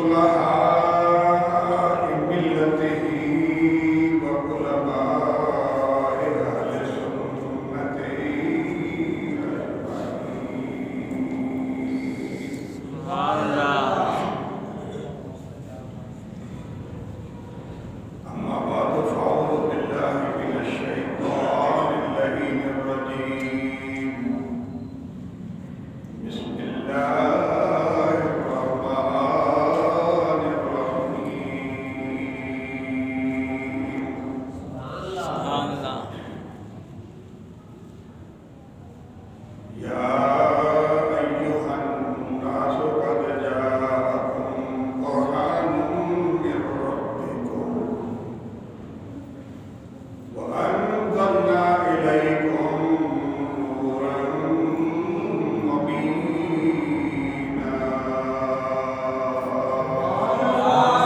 صلحاء ملته وعلماء أهل سنته سبحان اللہ. أما بعد فأعوذ بالله من الشيطان اللعين الرجيم. بسم الله الرحمن الرحيم. سبحان اللہ. يا أيها الناس قد جاءكم برهان من ربكم وأنزلنا إليكم نورا مبينا.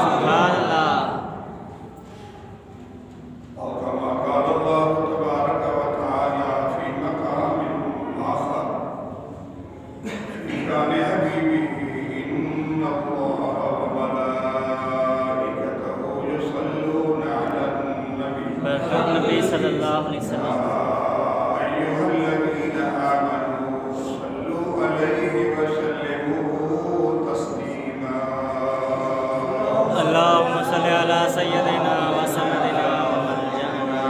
سبحان اللہ. أو كما قال الله تبارك وتعالى في مقام آخر في شأن حبيبه إن الله وملائكته يصلون على النبي برکت نبی صلی اللہ علیہ وسلم. أيها الذين آمنوا صلوا عليه وسلموا تسليما. اللهم صل علی سیدنا و سندنا و ملجأنا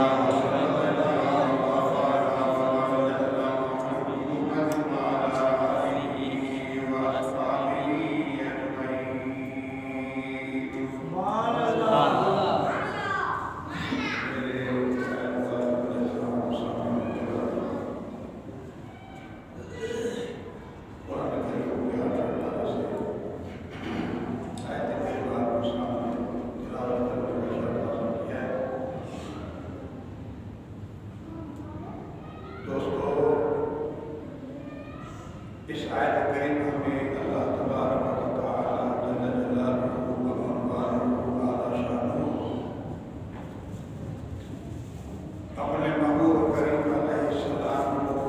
دوستو، اس آیت کریمہ میں اللہ تبارک و تعالی جل جلالہ و عنوانہ اعلیٰ شانہ اپنے محبوب کریم علیہ السلام کو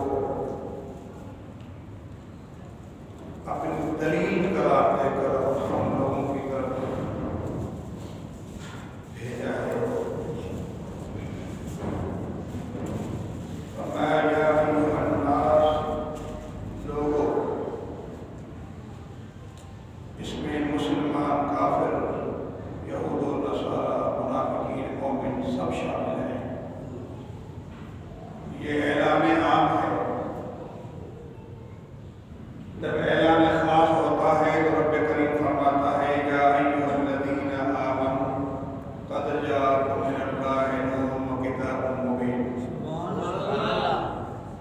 اپنی دلیل قرار دے کر ہم لوگوں کی طرف بھیجا ہے. فرمایا یا ایھا الناس، لوگوں، اس میں مسلمان، کافر، یہود و نصارہ، منافقین، مومن سب شامل ہیں. یہ اعلان عام ہے. جب اعلان خاص ہوتا ہے تو رب کریم فرماتا ہے یا ایھا الذین آمنوا قد جاءکم من اللہ نور و کتاب مبین.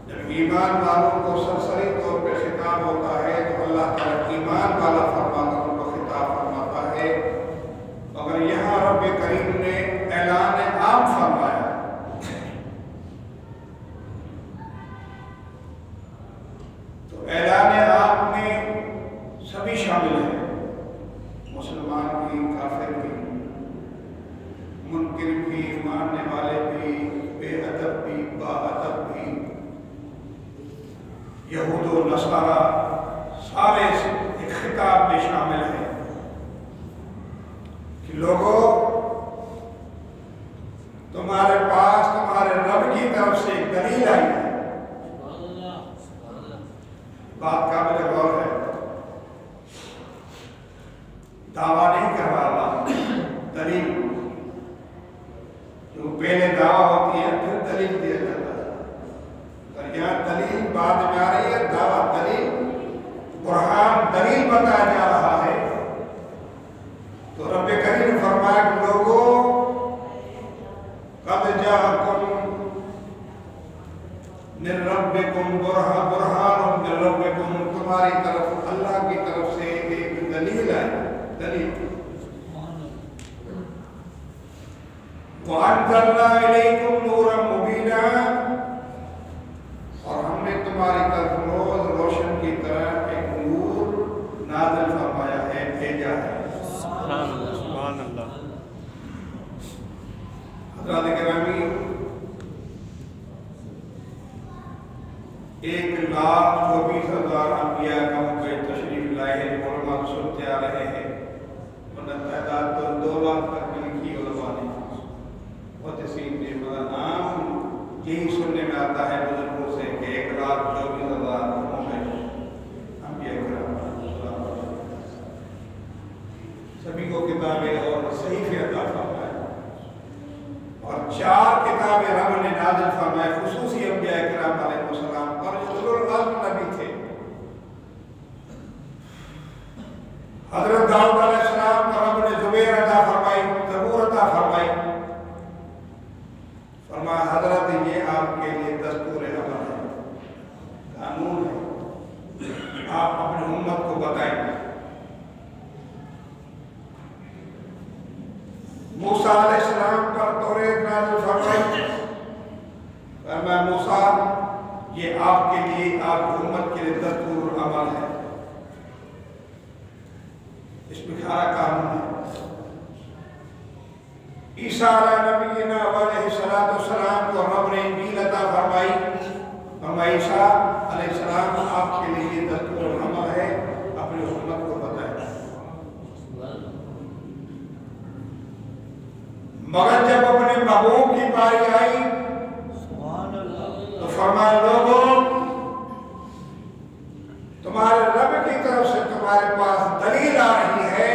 جب ایمان والوں کو سرسری طور پہ خطاب ہوتا ہے تو اللہ تعالیٰ ایمان والا فرما کر ان کو خطاب فرماتا ہے. مگر یہاں رب کریم نے اعلان عام فرمایا. تو اعلان عام میں سبھی شامل ہیں، مسلمان بھی، کافر بھی، منکر بھی، ماننے والے بھی، بے ادب بھی، با ادب بھی، یہود و نصارہ، سارے ایک خطاب میں شامل ہیں کہ لوگوں، تمہارے پاس تمہارے رب کی طرف سے ایک دلیل آئی ہے. بات قابل غور ہے. دعویٰ نہیں کر رہا اللہ، دلیل. جو پہلے دعویٰ ہوتی ہے پھر دلیل دیا جاتا ہے. اور یہاں دلیل بعد میں آ رہی ہے. دعویٰ، دلیل، برہان، دلیل بتایا جا رہا ہے. تو رب کریم نے فرمایا کہ لوگوں، قد جاءکم من ربکم برہان من ربکم، تمہاری طرف اللہ کی طرف سے ایک دلیل آئی. دلیل. وَأَنزَلْنَا إِلَيْكُمْ نُورًا مُبِينًا، اور ہم نے تمہاری طرف روز روشن کی طرح ایک نور نازل فرمایا ہے، بھیجا ہے. سبحان اللہ. سبحان اللہ. حضرات گرامی، 1,24,000 انبیاء قوم پہ تشریف لائے ہیں. علماء سنتے آ رہے ہیں ورنہ تعداد تو 2 لاکھ تک بھی لکھی علماء نے محدثین نے، مگر عام یہی سننے میں آتا ہے بزرگوں سے کہ 1,24,000 انبیاء کرام سبھی کو کتابیں اور صحیفے عطا فرمائے، اور 4 کتابیں رب نے نازل فرمائے خصوصی انبیاء کرام علیہ السلام پر جو اولو العزم نبی تھے۔ حضرت داؤد علیہ السلام کو رب نے زبیر عطا فرمائی، زبور عطا فرمائی، فرمایا حضرت یہ آپ کے لیے دستور عمل ہے، قانون ہے، آپ اپنے امت کو بتائیں۔ موسیٰ علیہ السلام پر توریت نازل فرمائی، فرمایا موسیٰ یہ آپ کے لیے، آپ کی امت کے لیے دستور عمل ہے، اس میں کھارا قانون ہے۔ عیسیٰ علیہ نبینا علیہ السلام کو رب نے انجیل عطا فرمائی، فرمایا عیسیٰ علیہ السلام آپ کے لیے یہ دستور عمل ہے، اپنے امت کو بتائیں۔ مگر جب اپنے محبوب کی باری آئی تو فرمایا لوگوں تمہارے رب کی طرف سے تمہارے پاس دلیل آ رہی ہے،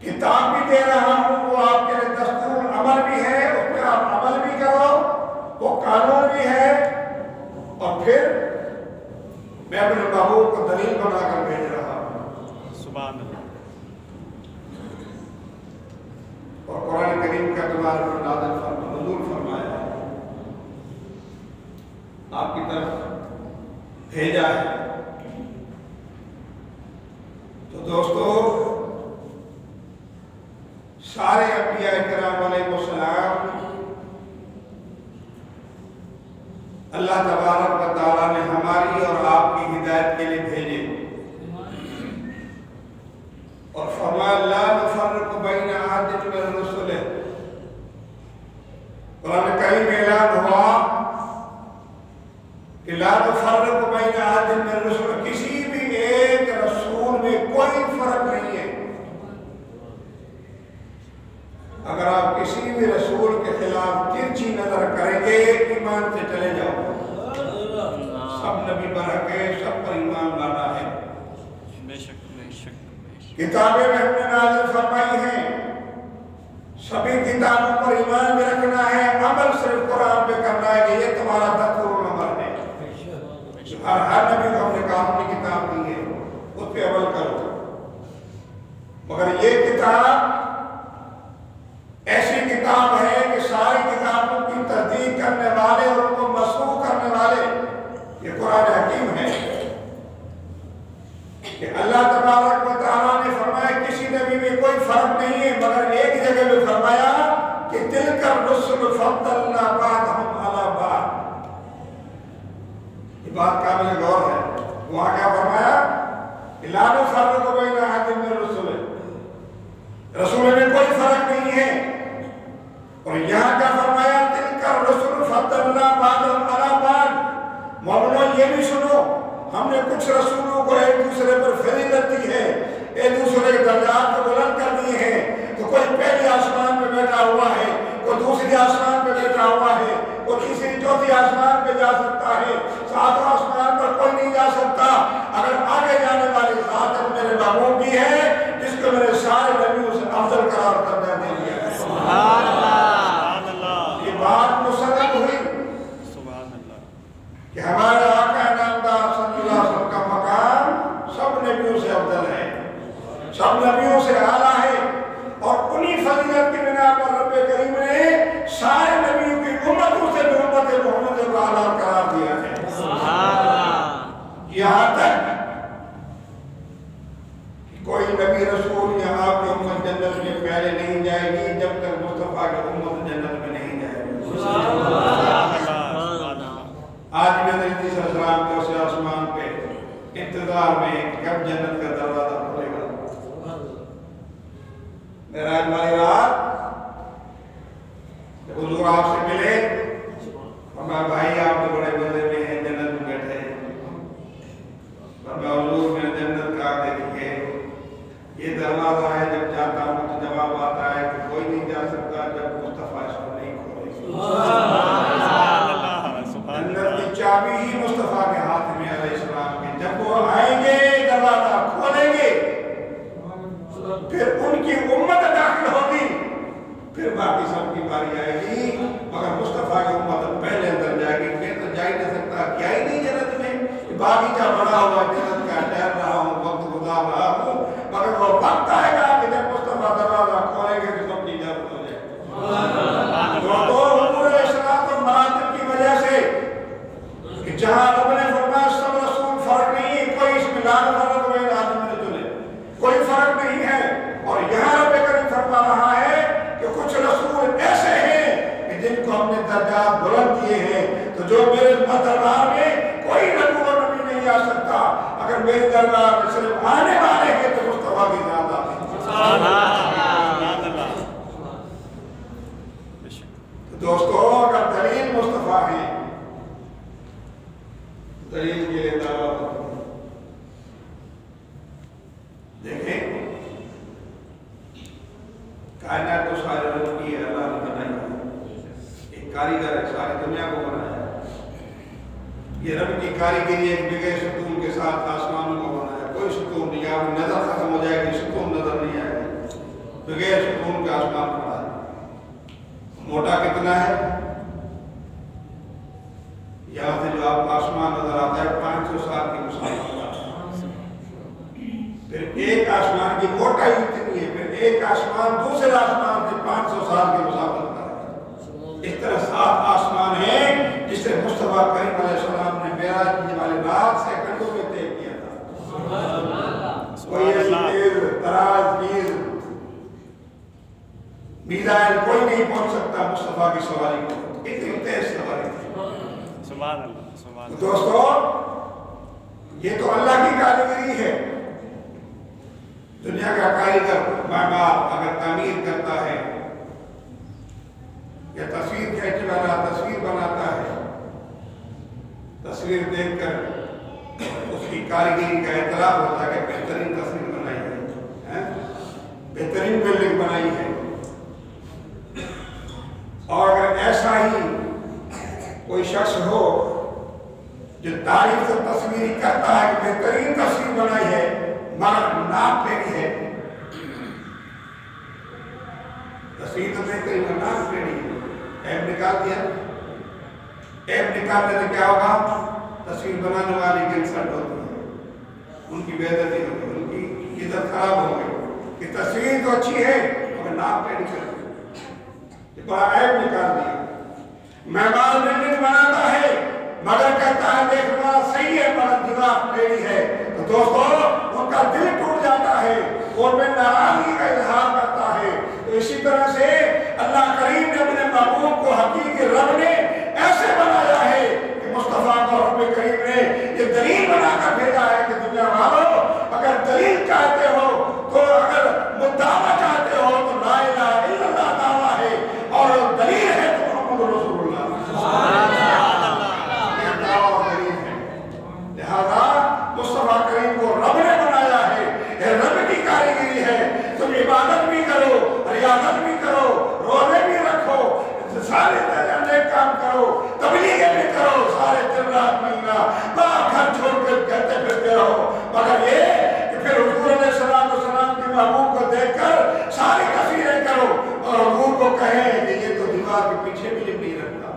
کتاب بھی دے رہا ہوں، وہ آپ کے لیے دستور عمل بھی ہے، اس پہ آپ عمل بھی کرو، وہ قانون بھی ہے، اور پھر میں اپنے محبوب کو دلیل بنا کر بھیج رہا ہوں۔ سبحان اللہ۔ اور قرآن کریم کا تمہارے پر نزول فرمایا ہے، آپ کی طرف بھیجا ہے۔ تو دوستو سارے انبیاء کرام علیہ السلام اللہ تبارک و تعالیٰ نے ہماری اور آپ کی ہدایت کے لیے بھیجے، اور فرمایا لا نفرق بین احد من الرسل۔ قرآن کریم میں اعلان ہوا کہ لا نفرق بین احد من الرسل، کسی بھی ایک رسول میں کوئی فرق نہیں ہے۔ اگر آپ کسی بھی رسول کے خلاف ترچھی نظر کریں گے ایمان سے چلے جاؤ، سب نبی برحق ہے، سب پر ایمان لانا ہے۔ کتابیں میں ہم نے نازل فرمائی ہیں، سبھی کتابوں پر ایمان بھی رکھنا ہے، عمل صرف قرآن پہ کرنا ہے کہ یہ تمہارا دستور عمل ہے۔ ہر نبی کو ہم نے قانونی کتاب دی ہے، اس پہ عمل کرو۔ مگر یہ کتاب ایسی کتاب ہے کہ ساری کتابوں کی تصدیق کرنے والے اور ان کو مسلوق کرنے والے یہ قرآن حکیم ہے، کہ اللہ تبارک و تعالیٰ نے فرمایا کسی نبی میں کوئی فرق نہیں ہے، مگر ایک جگہ میں فرمایا کہ تلک الرسل فضلنا بعضهم علی بعض۔ یہ بات قابل غور ہے۔ وہاں کیا فرمایا کہ لا نفرق بین احد من الرسل، رسول میں کوئی فرق نہیں ہے، اور یہاں کیا فرمایا تلک الرسل فضلنا بعضهم علی بعض۔ مومنوں یہ بھی سنو، ہم نے کچھ رسولوں کو ایک دوسرے پر فضیلت دی ہے، ایک دوسرے کے درجات کو بلند کر دیے ہیں۔ تو کوئی پہلی آسمان پہ بیٹھا ہوا ہے، کوئی دوسری آسمان پہ بیٹھا ہوا ہے، کوئی تیسری چوتھی آسمان پہ جا سکتا ہے، ساتواں آسمان پر کوئی نہیں جا سکتا۔ اگر آگے جانے والی ذات میرے محبوب بھی ہے جس کو میرے سارے نبیوں سے افضل قرار کرنا دے دیا ہے۔ سبحان اللہ۔ یہ بات مسلم ہوئی کہ ہمارے آقا نامدار صلی اللہ علیہ وسلم کا مقام سب نبیوں سے افضل ہے، سب نبیوں سے اعلیٰ ہے، اور انہی فضیلت کی بنا پر رب کریم نے سارے نبیوں کی امتوں سے بھی امت محمد کو اعلیٰ قرار دیا ہے۔ یہاں تک کہ کوئی نبی رسول یا آپ کی امت جنت میں پہلے نہیں جائے گی جب تک مصطفیٰ کی امت جنت میں نہیں جائے گی۔ آج بھی حضرت عیسیٰ علیہ السلام کے اس آسمان پہ انتظار میں کب جنت کا دروازہ کھلے گا۔ معراج والی رات جب حضور آپ سے ملے، فرمایا بھائی آپ تو بڑے مزے میں ہیں، جنت میں بیٹھے ہیں۔ فرمایا حضور میں جنت کا دیکھیے یہ دروازہ ہے، جب پھر باقی سب کی باری آئے گی، مگر مصطفیٰ کی امت پہلے اندر جائے گی۔ میں تو جا ہی نہیں سکتا، کیا ہی نہیں جنت میں، باغیچہ بڑا ہوا جنت کا ٹہل رہا ہوں، وقت گزار رہا ہوں، مگر وہ وقت آئے گا کہ جب مصطفیٰ دروازہ کھولیں گے تو سب کی اجازت ہو جائے گی۔ تو امور اشراط اور مراتب کی وجہ سے کہ جہاں رب نے فرمایا سب رسول فرق نہیں ہے، کوئی اس میں لا فرق ہوئے آدم نے چنے، کوئی فرق نہیں ہے۔ اور یہاں رب کریم فرما رہا ہے کہ کچھ رسول ایسے ہیں کہ جن کو ہم نے درجات بلند کیے ہیں، تو جو میرے دربار میں کوئی نبی و نبی نہیں آ سکتا، اگر میرے دربار میں صرف آنے والے ہیں تو مصطفیٰ کی ذات آتی ہے۔ تو دوستو اگر دلیل مصطفیٰ ہے، دلیل کے لیے دعوت دیکھیں، کائنات تو سارے رب کی ہے، اللہ نے بنائی ہے، ایک کاریگر ہے، ساری دنیا کو بنایا ہے۔ یہ رب کی کاریگری ایک بغیر ستون کے ساتھ آسمانوں کو بنایا، کوئی ستون نہیں، آپ نظر ختم ہو جائے گی، ستون نظر نہیں آئے گا، بغیر ستون کے آسمان بنا ہے۔ موٹا کتنا ہے؟ یہاں سے جو آپ آسمان نظر آتا ہے 500 سال کی مسافت ہے۔ پھر ایک آسمان کی موٹائی اتنی ہے، پھر ایک آسمان دوسرے آسمان سے 500 سال کی مسافت کا ہے۔ اس طرح 7 آسمان ہیں جسے مصطفیٰ کریم علیہ السلام نے معراج کی والے رات سیکنڈوں میں طے کیا تھا۔ کوئی ایسی تیز تراز چیز میزائل کوئی نہیں پہنچ سکتا مصطفیٰ کی سواری کو، اتنی تیز سواری تھی۔ سبحان اللہ، سبحان اللہ۔ دوستو یہ تو اللہ کی کاریگری ہے۔ دنیا کا کاریگر معمار اگر تعمیر کرتا ہے یا تصویر کھینچنے والا تصویر بناتا ہے، تصویر دیکھ کر اس کی کاریگری کا اعتراف ہوتا ہے کہ بہترین تصویر بنائی ہے، بہترین بلڈنگ بنائی ہے۔ اور اگر ایسا ہی کوئی شخص ہو جو تعریف سے تصویری کرتا ہے کہ بہترین تصویر بنائی ہے مگر ناپ پیڑی ہے، تصویر تو بہترین ہے، ناپ پیڑی ہے، ایپ نکال دیا، ایپ نکالنے سے کیا ہوگا؟ تصویر بنانے والی کی انسلٹ ہوتی ہے، ان کی بے عزتی ہوگی، ان کی عزت خراب ہو گئی کہ تصویر تو اچھی ہے مگر ناپ پیڑی کر دی، یہ بڑا ایپ نکال دیا۔ مہمان بلڈنگ بناتا ہے مگر کہتا ہے دیکھنا صحیح ہے مگر دیوار ٹیڑھی ہے، تو دوستو ان کا دل ٹوٹ جاتا ہے اور میں ناراضگی کا اظہار کرتا ہے۔ تو اسی طرح سے اللہ کریم نے اپنے محبوب کو حقیقی رب نے ایسے بنایا ہے کہ مصطفیٰ کو رب کریم نے یہ دلیل بنا کر بھیجا ہے کہ دنیا والوں اگر دلیل چاہتے ہو تو، اگر مدعا چاہتے ہو تو لا الہ الا اللہ دعویٰ ہے، اور دلیل ہے تو محمد رسول اللہ۔ لہذا مصطفیٰ کریم کو رب نے بنایا ہے، یہ رب کی کاریگری ہے۔ تم عبادت بھی کرو، ریاضت بھی کرو، روزے بھی رکھو، سارے نیک کام کرو، تبلیغیں بھی کرو، سارے دن رات مہینہ باہر گھر چھوڑ کر کہتے پھرتے رہو، مگر یہ کہ پھر حضور علیہ السلام کے محبوب کو دیکھ کر ساری تصویریں کرو اور حضور کو کہیں کہ یہ تو دیوار کے پیچھے بھی نہیں رکھتا،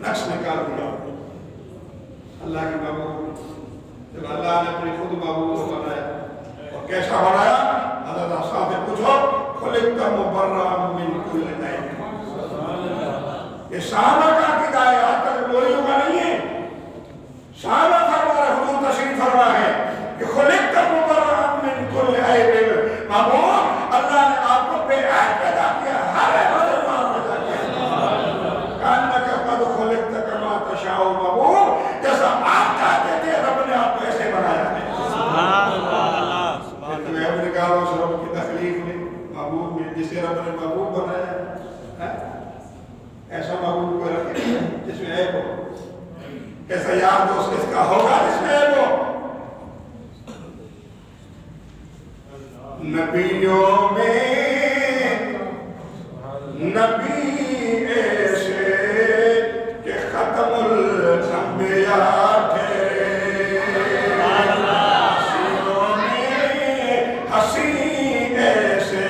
نقش نکال دیا۔ اللہ کی محبوب جب اللہ نے اپنے خود محبوب کو بنایا اور کیسا بنایا؟ حضرت حسان سے پوچھو، خلقت مبرأ من کل عیب۔ یہ صحابہ کا عقیدہ ہے، آج تک مولیوں کا نہیں ہے، صحابہ فرما رہے، حضور تشریف فرما ہے کہ خلقت مبرأ من کل عیب، محبوب اللہ نے آپ کو بے عیب پیدا کیا، ہر عیب سے پاک پیدا کیا، کانک قد خلقت کما تشاء محبوب، جیسا آپ چاہتے تھے رب نے آپ کو ایسے بنایا ہے۔ سبحان اللہ، سبحان اللہ۔ عیب نکالو اس رب کی تخلیق میں، محبوب میں، جسے رب نے محبوب بنایا ہے، ایسا محبوب کو رکھے جس میں عیب ہو، ایسا یار دوست کس کا ہوگا جس میں عیب ہو؟ نبیوں میں نبی ایسے کہ ختم الانبیاء ٹھہرے، حسینوں میں حسین ایسے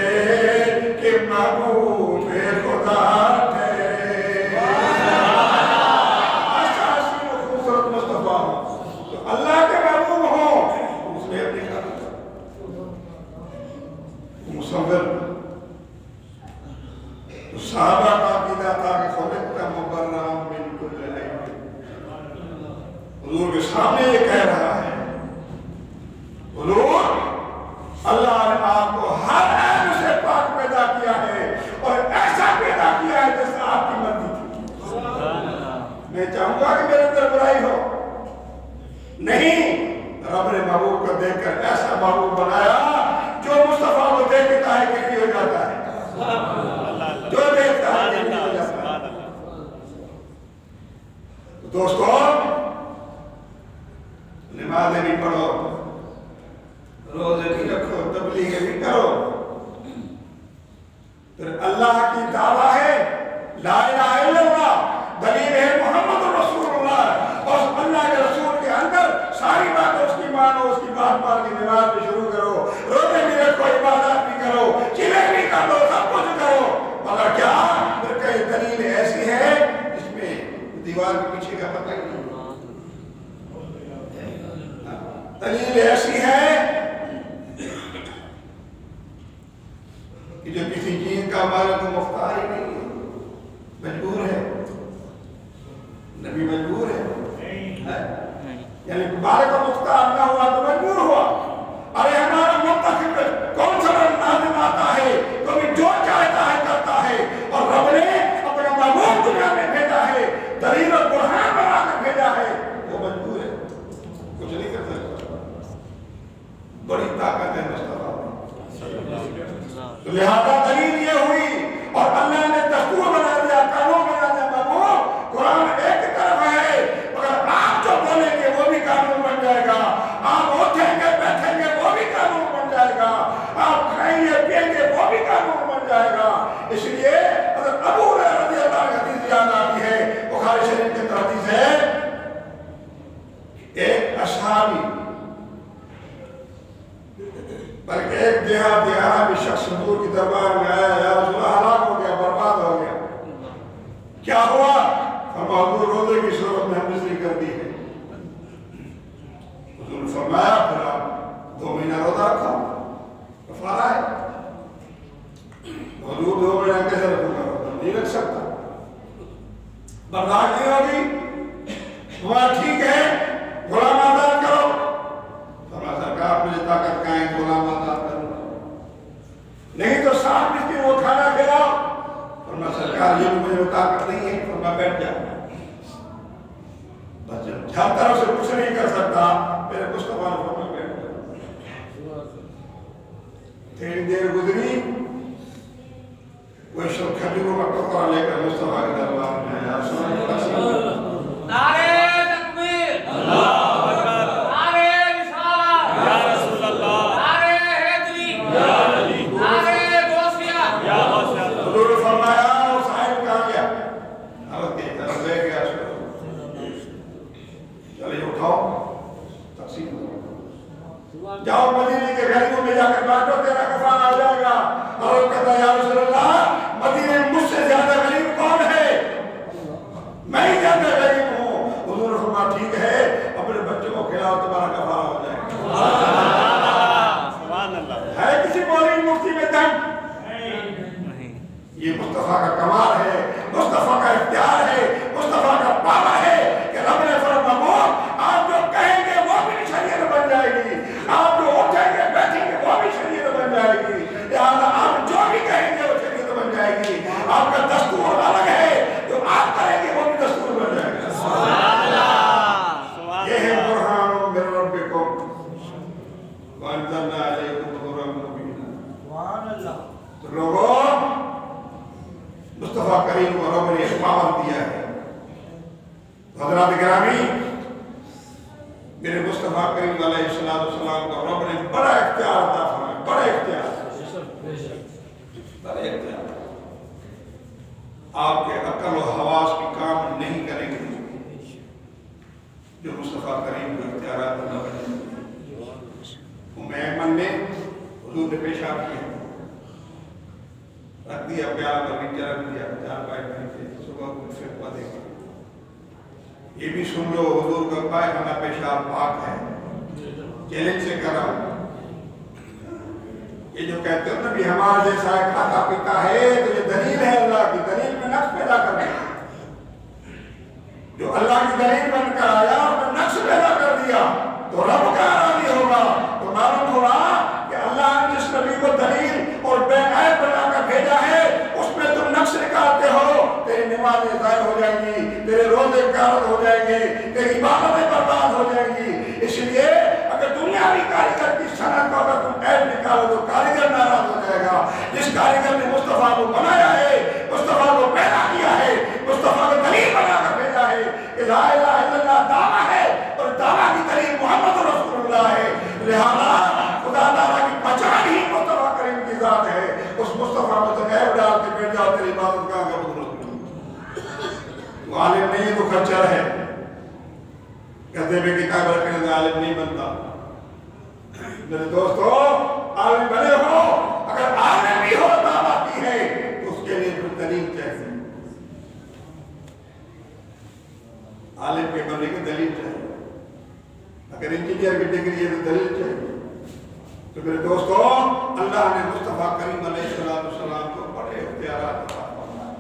محبوب کو دیکھ کر ایسا محبوب بنایا جو مصطفیٰ کو دیکھتا ہے کہ ہو جاتا ہے، جو دیکھتا ہے کہ ہو جاتا ہے۔ دوستو نمازیں بھی پڑھو، روزے بھی رکھو، تبلیغ بھی کرو، پھر اللہ کی دعویٰ ہے لا الہ الا اللہ، دلیل ہے محمد رسول اللہ، اور اللہ کے رسول کے اندر ساری باتیں اس کی مانو، اس کی بات مان کے نماز بھی شروع کرو، روزے بھی رکھو، عبادات بھی کرو، چلے بھی کر دو، سب کچھ کرو، مگر کیا پھر کئی دلیل ایسی ہے جس میں دیوار کے پیچھے کا پتہ ہی نہیں، دلیل ایسی ہے کہ جو کسی چیز کا ہمارے کو مختار ہی نہیں ہے، مجبور ہے، نبی مجبور ہے، یعنی بارے کا مختار نہ ہوا تو مجبور ہوا۔ ارے ہمارا منتخب کون سا نازل آتا ہے، کبھی جو چاہتا ہے کرتا ہے، اور رب نے اپنا محبوب دنیا میں بھیجا ہے، دلیل اور برہان بنا کر بھیجا ہے، وہ مجبور ہے، کچھ نہیں کر سکتا۔ بڑی طاقت ہے مصطفیٰ میں، لہذا دلیل یہ ہوئی، اور اللہ نے دستور بنا دیا، قانون بنا دیا، محبوب قرآن ایک طرف ہے، مگر آپ جو بولیں گے وہ بھی قانون بن جائے گا، آپ اٹھیں گے بیٹھیں گے وہ بھی قانون بن جائے گا، آپ کھائیں گے پیئیں گے وہ بھی قانون بن جائے گا۔ اس لیے حضرت ابو ہریرہ رضی اللہ عنہ حدیث یاد آتی ہے، بخاری شریف کے حدیث ہے، ایک اصحابی بلکہ ایک دیہاتی عربی شخص حضور کی دربار میں آیا، یا رسول اللہ ہلاک ہو گیا، برباد ہو گیا، کیا ہوا؟ فرمایا حضور روزے کی صورت میں ہم نذر کر دی ہے۔ حضور نے فرمایا پھر آپ 2 مہینہ روزہ رکھا، کفارہ ہے۔ حضور 2 مہینہ کیسے رکھوں گا؟ نہیں رکھ سکتا، برداشت نہیں ہوگی، ہوا ٹھیک ہے غلام آزاد کرو۔ فرمایا سرکار مجھے طاقت کہیں غلام آزاد کروں، نہیں تو 7 مسکین وہ کھانا کھلاؤ۔ فرمایا سرکار یہ بھی مجھے طاقت نہیں ہے۔ فرمایا بیٹھ جا، بس ہر طرف سے کچھ نہیں کر سکتا، میرے مصطفیٰ نے فرمایا بیٹھ جا۔ تھوڑی دیر گزری، کوئی شخص کھجوروں کا ٹکڑا لے کر مصطفیٰ کے دربار میں آیا، نعرے تکبیر، اللہ اکبر، نعرے رسالت، یا رسول اللہ، نعرے حیدری، یا علی، نعرے غوثیہ، یا غوثیہ۔ حضور نے فرمایا وہ صاحب کہاں گیا؟ حضرت کے طرف لے گیا، چلے اٹھاؤ تقسیم کرو، جاؤ مدینے کے غریبوں میں جا کر بانٹو، تیرا کفارہ ہو جائے گا۔ اور کہتا یا رسول اللہ مدینے میں مجھ سے زیادہ غریب کون ہے؟ میں ہی زیادہ غریب ہوں۔ حضور نے فرمایا ٹھیک ہے اپنے بچوں کو کھلاؤ، تمہارا کفارہ ہو جائے گا۔ سبحان اللہ۔ ہے کسی مولوی مفتی میں دم؟ یہ مصطفیٰ کا کمال ہے، مصطفیٰ کا اختیار ہے، مصطفیٰ کا پاور ہے کہ رب نے فرمایا آپ جو کہیں گے وہ بھی شریعت بن جائے گی، آپ جو اٹھیں گے بیٹھیں گے وہ بھی شریعت بن جائے گی، لہٰذا آپ جو بھی کہیں گے وہ شریعت بن جائے گی۔ آپ کا دستور الگ ہے، جو آپ کریں گے وہ بھی دستور بن جائے گا۔ یہ ہے برہان من ربکم وانزلنا علیکم نورا مبینا۔ تو لوگوں مصطفیٰ کریم کو رب نے پاور دیا ہے۔ حضرات گرامی، میرے مصطفیٰ کریم علیہ السلام کو رب نے بڑا اختیار عطا فرمایا، بڑا اختیار، بڑا اختیار۔ آپ کے عقل و حواس کی کام نہیں کریں گے جو مصطفیٰ کریم کو اختیارات اللہ نے ایمن نے حضور نے پیشاب کیا، رکھ دیا پیالہ پر نیچے رکھ دیا، 4 پائے نیچے، صبح کو پھر پڑھے گا۔ یہ بھی سن لو حضور کا پائخانہ پیشاب پاک ہے، چیلنج سے کرا۔ یہ جو کہتے ہیں نا بھی ہمارا جیسا ہے کھاتا پیتا ہے، تو یہ دلیل ہے اللہ کی، دلیل میں نقص پیدا کرنا، جو اللہ کی دلیل بن کر آیا اور نقص پیدا کر دیا تو رب کا راضی ہوگا۔ تو معلوم ہوا کہ اللہ نے جس نبی کو دلیل اور بے عیب بنا کر بھیجا ہے، اس میں تم نقص نکالتے ہو، تیری نمازیں ضائع ہو جائیں گی، تیرے روزے غارت ہو جائیں گے، تیری عبادتیں برباد ہو جائیں گی۔ اس لیے اگر دنیاوی جس کاریگر نے مصطفیٰ کو بنایا ہے، مصطفیٰ کو پیدا کیا ہے، مصطفیٰ کو دلیل بنا کر بھیجا ہے کہ لا الہ الا اللہ دعویٰ ہے اور دعویٰ کی دلیل محمد رسول اللہ ہے، لہذا خدا تعالیٰ کی پہچان ہی مصطفیٰ کریم کی ذات ہے۔ اس مصطفیٰ میں تو عیب ڈال کے بیٹھ جاؤ، تیری عبادت کہاں کا بدل تو عالم نہیں تو خچر ہے، کہتے ہیں کہ کعبہ رکھنے سے عالم نہیں بنتا۔ میرے دوستو عالم بنے ہو، اگر عالم بھی ہو دعویٰ کی ہے تو اس کے لیے پھر دلیل چاہیے، عالم کے بننے کی دلیل چاہیے، اگر انجینئر کی ڈگری ہے تو دلیل چاہیے۔ تو میرے دوستو اللہ نے مصطفیٰ کریم علیہ السلام کو بڑے اختیارات عطا فرمائے۔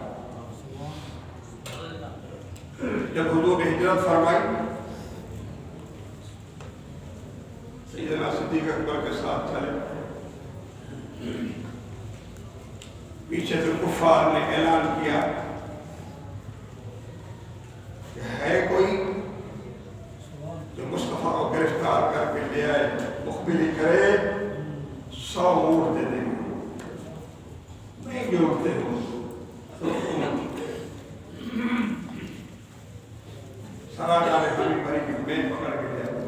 جب حضور نے ہجرت فرمائی سیدنا صدیق اکبر کے ساتھ چلے، پیچھے سے کفار نے اعلان کیا کہ ہے کوئی جو مصطفیٰ کو گرفتار کر کے لے آئے، مخبری کرے 100 اونٹ دے دیں گے، نہیں جوڑتے ہو سارا جانے ہمیں بھری کی مین پکڑ کے لے آئے،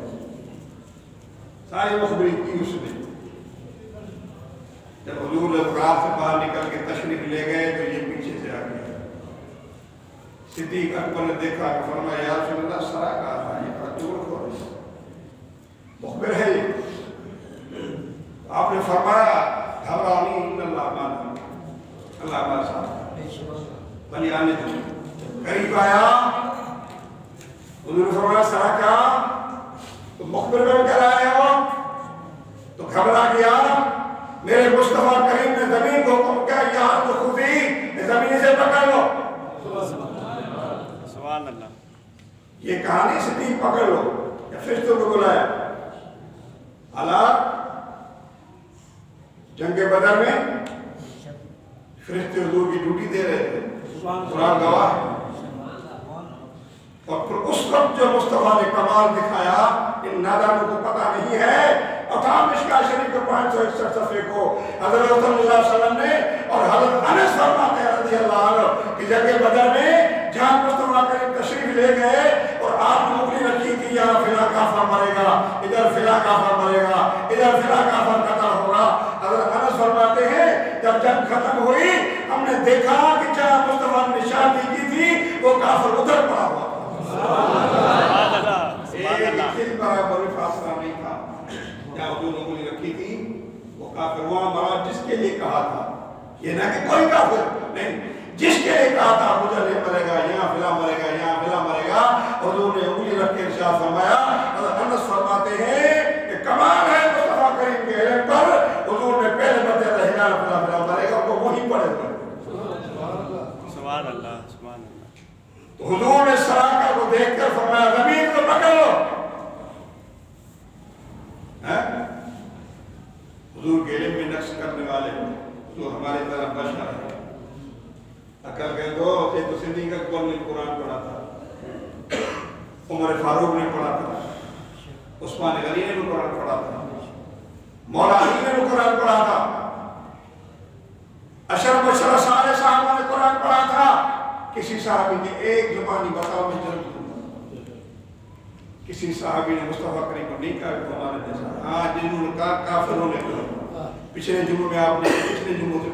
ساری مخبری کی اس نے۔ جب حضور غار سے باہر نکل کے تشریف لے گئے تو یہ پیچھے سے آ گیا۔ صدیق اکبر نے دیکھا کہ فرمایا یا رسول اللہ سرا کہا تھا، یہ بڑا دور کھول مخبر ہے یہ۔ آپ نے فرمایا گھبراؤ نہیں، ان اللہ معنا، اللہ ہمارے ساتھ، بنی آنے دو۔ قریب آیا حضور نے فرمایا سرا کہا تو مخبر بن کر آئے ہو تو گھبرا گیا، میرے مصطفیٰ کریم نے زمین کو حکم کیا یہاں تو خودی زمین سے پکڑ لو، سبحان اللہ، یہ کہانی صدیق پکڑ لو، یا فرشتوں کو بلایا۔ حالات جنگ بدر میں فرشتے حضور کی ڈیوٹی دے رہے تھے، قرآن گواہ ہے، اور پھر اس وقت جو مصطفیٰ نے کمال دکھایا ان نادانوں کو پتہ نہیں ہے۔ اتھام مشکاہ شریف کے 561 صفحے کو حضرت صلی اللہ علیہ وسلم نے اور حضرت انس فرماتے ہیں رضی اللہ عنہ کہ جنگ بدر میں جہاں مصطفیٰ کریم تشریف لے گئے اور آپ نے انگلی رکھی کہ یہاں فلاں کافر مرے گا، ادھر فلاں کافر مرے گا، ادھر فلاں کافر قتل ہوگا۔ حضرت انس فرماتے ہیں جب جنگ ختم ہوئی ہم نے دیکھا کہ جہاں مصطفیٰ نے نشاندہی کی تھی وہ کافر ادھر پڑا ہوا تھا۔ ایک دل برابر فاصلہ نہیں تھا، جہاں حضور نے انگلی رکھی تھی وہ کافر وہاں مرا جس کے لیے کہا تھا، یہ نہ کہ کوئی کافر نہیں، جس کے لیے کہا تھا ابو جہل مرے گا، یہاں فلاں مرے گا، یہاں فلاں مرے گا، حضور نے انگلی رکھ کے ارشاد فرمایا۔ حضرت انس فرماتے ہیں کہ کمال ہے مصطفیٰ کریم کے علم پر، حضور نے پہلے بتایا تھا ہلال فلاں فلاں مرے گا، وہ وہیں پڑے ہوئے۔ سبحان اللہ، سبحان اللہ۔ تو حضور نے سراقہ کو دیکھ کر فرمایا زمین کو پکڑ لو۔ حضور کے علم میں نقش کرنے والے حضور ہماری طرح بشر ہے۔ عقل کہہ دو یہ تو صدیق اکبر نے قرآن پڑھا تھا، عمر فاروق نے پڑھا تھا، عثمان غنی نے بھی قرآن پڑھا تھا، مولا علی نے بھی قرآن پڑھا تھا، اشرف بشر سارے صحابہ نے قرآن پڑھا تھا۔ کسی صحابی نے ایک زبانی بتاؤ میں جنگ کسی صحابی نے مصطفیٰ کریم کو نہیں کہا کہ ہمارے جیسا، ہاں جنہوں نے کہا کافروں نے کہا۔ پچھلے جمعوں میں آپ نے پچھلے جمعوں میں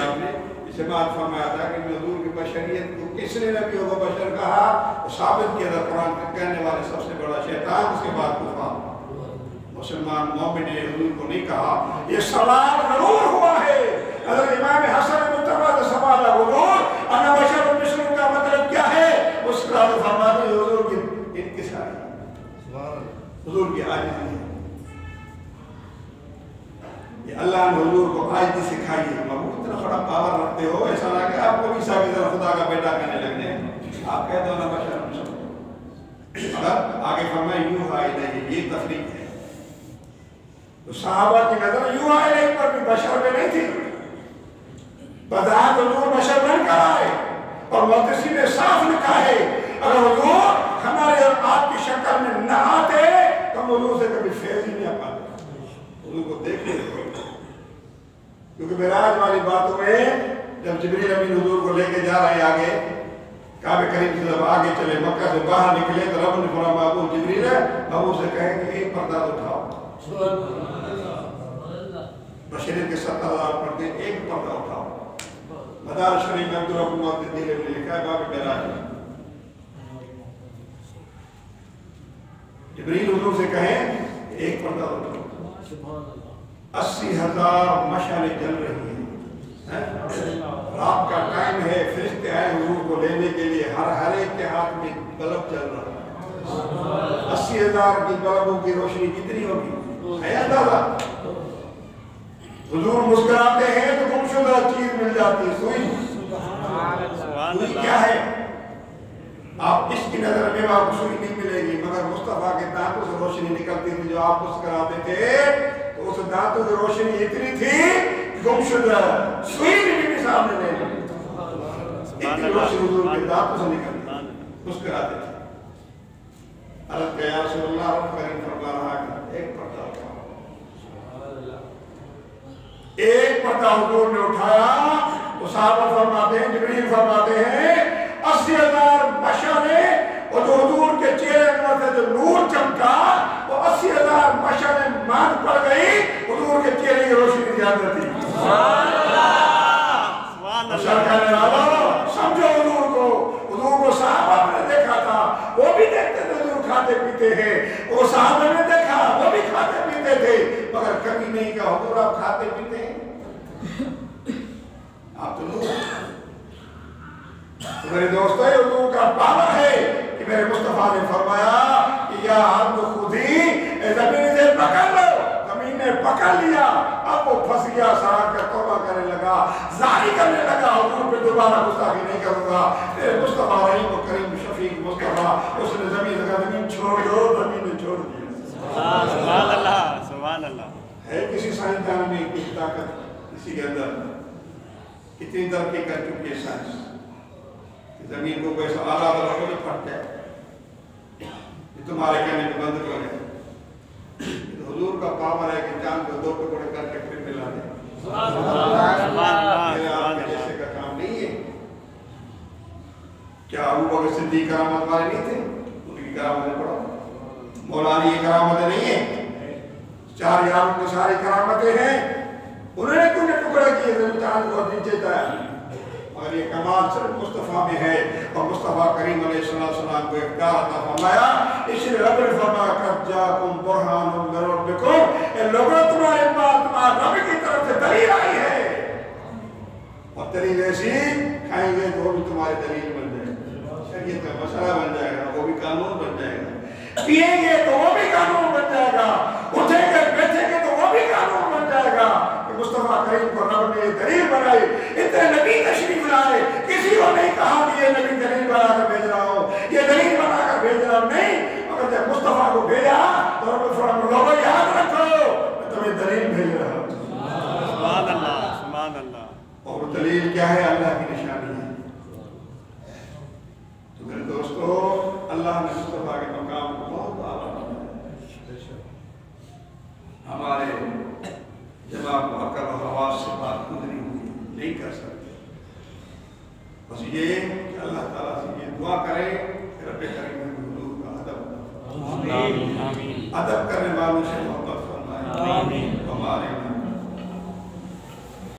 آپ نے اسے بات فرمایا تھا کہ حضور کی بشریت کو کس نے نبی ہوگا بشر کہا، وہ ثابت کیا تھا قرآن کے کہنے والے سب سے بڑا شیطان، اس کے بعد کفار۔ مسلمان مومن نے حضور کو نہیں کہا۔ یہ سوال ضرور ہوا ہے، حضرت امام حسن متبع سے سوال ہے حضور انا بشر مثلکم کا مطلب کیا ہے؟ اس کا فرماتے ہیں حضور کی انکساری، حضور کی عاجزی ہے۔ یہ اللہ نے حضور کو عاجزی سکھائی ہے۔ آپ اتنا بڑا پاور رکھتے ہو، ایسا نہ کہ آپ کو بھی عیسیٰ کی طرح خدا کا بیٹا کہنے لگ جائیں، آپ کہتے ہو نا بشر مثلکم، مگر آگے فرمایا یوحی الیہ، یہ تفریق ہے۔ تو صحابہ کی نظر یوحی الیہ پر بھی بشر میں نہیں تھی، بدرات حضور بشر بن کر آئے، اور محدثین نے صاف لکھا ہے اگر حضور ہمارے اور آپ کی شکل میں نہ آتے تو ہم حضور سے کبھی فیض ہی نہیں آ پاتے۔ حضور کو دیکھنے کیونکہ معراج والی باتوں میں جب جبریل امین حضور کو لے کے جا رہے ہیں آگے، کعبہ کریم سے جب آگے چلے، مکہ سے باہر نکلے تو رب نے فرمایا ابو جبریل ہے، ابو سے کہیں کہ ایک پردہ اٹھاؤ، بشریت کے 70,000 پردے، ایک پردہ اٹھاؤ۔ مدار شریف میں عبدالرحمن محمد دلیل نے لکھا ہے باب معراج، جبریل حضور سے کہیں ایک پردہ اٹھاؤ، 80,000 مشعلیں جل رہی ہیں، رات کا ٹائم ہے، فرشتے آئے حضور کو لینے کے لیے، ہر ایک کے ہاتھ میں بلب چل رہا ہے، 80,000 کی بلبوں کی روشنی کتنی ہوگی ہے اندازہ؟ حضور مسکراتے ہیں تو گمشدہ چیز مل جاتی ہے، سوئی کیا ہے؟ آپ اس کی نظر میں آپ کو سوئی نہیں ملے گی، مگر مصطفیٰ کے دانتوں سے روشنی نکلتی تھی، جو آپ مسکراتے تھے تو اس دانتوں کی روشنی اتنی تھی گمشدہ سوئی بھی سامنے نہیں ملی، اتنی روشنی حضور کے دانتوں سے نکلتی مسکراتے تھے۔ عرض کہ یا رسول اللہ، رب کریم فرما رہا کہ ایک پردہ اٹھاؤ، ایک پردہ حضور نے اٹھایا تو صحابہ فرماتے ہیں، جبریل فرماتے ہیں 80,000 مشعلیں، اور جو حضور کے چہرے انور سے جو نور چمکا وہ 80,000 مشعلیں مات پڑ گئی، حضور کے چہرے کی روشنی زیادہ تھی۔ سبحان اللہ، کہنے والا سمجھو حضور کو صحابہ نے دیکھا تھا، وہ بھی دیکھتے تھے حضور کھاتے پیتے ہیں، وہ صحابہ نے دیکھا وہ بھی کھاتے پیتے تھے، مگر کبھی نہیں کہا حضور آپ کھاتے پیتے ہیں، آپ تو نور۔ تو میرے دوستو، یہ حضور کا پاور ہے کہ میرے مصطفیٰ نے فرمایا کہ یا عبد خودی زمین سے پکڑ لو، زمین نے پکڑ لیا، اب وہ پھنس گیا، سہار کر توبہ کرنے لگا، ظاہر کرنے لگا حضور پہ دوبارہ گستاخی نہیں کروں گا۔ میرے مصطفیٰ رحیم و کریم شفیق مصطفیٰ، اس نے زمین چھوڑ دو، زمین نے چھوڑ دیا۔ سبحان اللہ، سبحان اللہ۔ ہے کسی سائنسدان میں کسی طاقت کسی کے اندر کتنی ترقی کر چکی ہے سائنس، زمین کو کوئی سوال آدھا رکھو جو پھٹ جائے، یہ تمہارے کہنے پہ بند کر ہے۔ حضور کا پاور ہے کہ چاند کو 2 ٹکڑے کر کے پھر ملا دے، میرے آپ کے جیسے کا کام نہیں ہے۔ کیا ابو بکر صدیق کرامت والے نہیں تھے؟ ان کی کرامتیں پڑھو، مولا علی کرامتیں نہیں ہیں، 4 یاروں کی ساری کرامتیں ہیں، انہوں نے کچھ ٹکڑے کیے تھے چاند کو نیچے جایا، اور یہ کمال صرف مصطفیٰ میں ہے، اور مصطفیٰ کریم علیہ السلام کو اختیار عطا فرمایا۔ اس لیے رب نے فرمایا قد جاءکم برہان من ربکم، اے لوگوں تمہارے پاس تمہارے رب کی طرف سے دلیل آئی ہے، اور دلیل ایسی کھائیں گے تو وہ بھی تمہاری دلیل بن جائے گا، شریعت کا مسئلہ بن جائے گا، وہ بھی قانون بن جائے گا، پیئیں گے تو وہ بھی قانون بن جائے گا، اٹھیں گے بیٹھیں گے تو وہ بھی قانون بن جائے گا۔ مصطفیٰ کریم کو رب نے یہ دلیل بنائی، اتنے نبی تشریف لائے، کسی کو نہیں کہا کہ یہ نبی دلیل بنا کر بھیج رہا ہوں، یہ دلیل بنا کر بھیج رہا ہوں، نہیں، مگر جب مصطفیٰ کو بھیجا تو رب فرمایا لوگوں یاد رکھو میں تمہیں دلیل بھیج رہا ہوں۔ سبحان اللہ، سبحان اللہ۔ اور دلیل کیا ہے؟ اللہ کی نشانی ہے۔ تو میرے دوستو، اللہ نے مصطفیٰ کے مقام کو بہت اعلیٰ بنایا، ہمارے جناب کو عقل و حواس سے بات گزری ہوئی نہیں کر سکتے، بس یہ کہ اللہ تعالیٰ سے یہ دعا کرے کہ رب کریم حضور کا ادب، ادب کرنے والوں سے محبت فرمائے، ہمارے